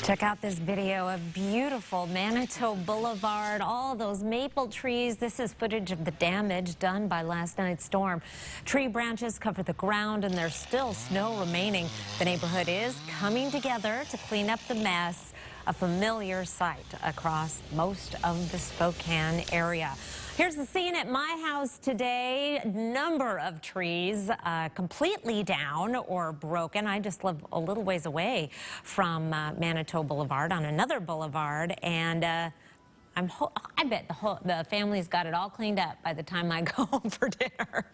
Check out this video of beautiful Manitou Boulevard, all those maple trees. This is footage of the damage done by last night's storm. Tree branches cover the ground and there's still snow remaining. The neighborhood is coming together to clean up the mess, a familiar sight across most of the Spokane area. Here's the scene at my house today. Number of trees completely down or broken. I just live a little ways away from Manitou Boulevard on another boulevard, and I bet the family's got it all cleaned up by the time I go home for dinner.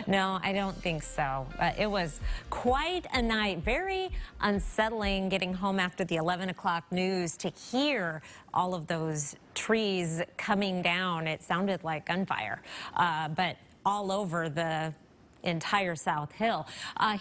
No, I don't think so. It was quite a night. Very unsettling getting home after the 11 o'clock news to hear all of those trees coming down. It sounded like gunfire, but all over the entire South Hill.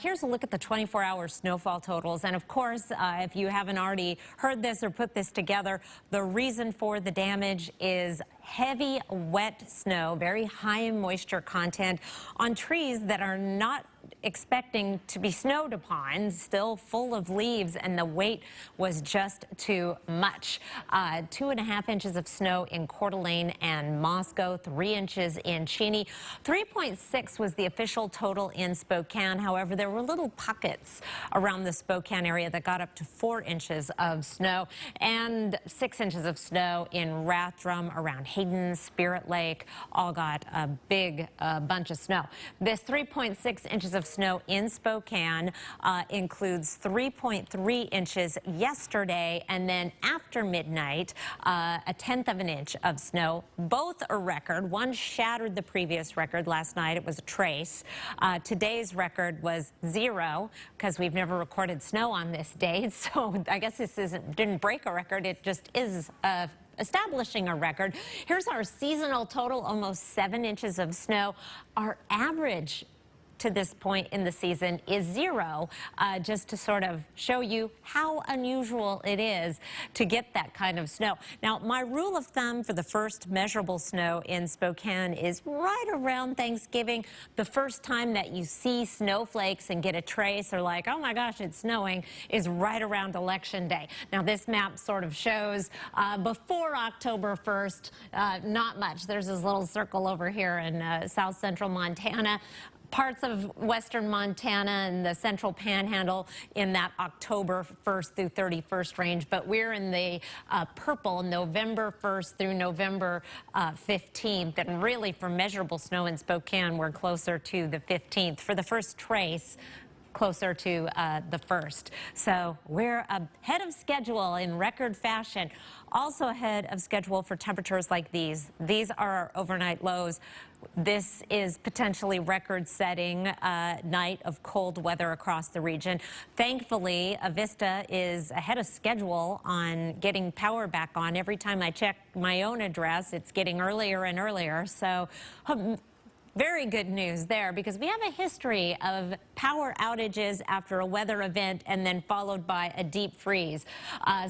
Here's a look at the 24-hour snowfall totals. And of course, if you haven't already heard this or put this together, the reason for the damage is heavy, wet snow, very high in moisture content on trees that are not expecting to be snowed upon, still full of leaves, and the weight was just too much. 2.5 inches of snow in Coeur d'Alene and Moscow, 3 inches in Cheney. 3.6 was the official total in Spokane. However, there were little pockets around the Spokane area that got up to 4 inches of snow, and 6 inches of snow in Rathdrum, around Hayden, Spirit Lake, all got a big bunch of snow. This 3.6 inches of snow in Spokane includes 3.3 inches yesterday, and then after midnight, 1/10 of an inch of snow. Both a record. One shattered the previous record last night. It was a trace. Today's record was 0 because we've never recorded snow on this date. So I guess this didn't break a record. It just is establishing a record. Here's our seasonal total, almost 7 inches of snow. Our average to this point in the season is 0, just to sort of show you how unusual it is to get that kind of snow. Now, my rule of thumb for the first measurable snow in Spokane is right around Thanksgiving. The first time that you see snowflakes and get a trace or like, oh my gosh, it's snowing, is right around Election Day. Now, this map sort of shows before October 1st, not much. There's this little circle over here in south central Montana. Parts of western Montana and the central panhandle in that October 1st through 31st range, but we're in the purple, November 1st through November 15th, and really for measurable snow in Spokane, we're closer to the 15th. For the first trace, closer to the 1st. So we're ahead of schedule in record fashion. Also ahead of schedule for temperatures like these. These are our overnight lows. This is potentially record-setting night of cold weather across the region. Thankfully, Avista is ahead of schedule on getting power back on. Every time I check my own address, it's getting earlier and earlier. So very good news there, because we have a history of power outages after a weather event and then followed by a deep freeze.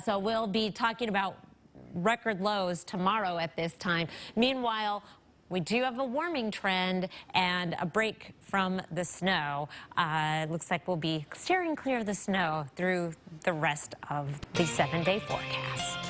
So we'll be talking about record lows tomorrow at this time. Meanwhile, we do have a warming trend and a break from the snow. Looks like we'll be steering clear of the snow through the rest of the 7-day forecast.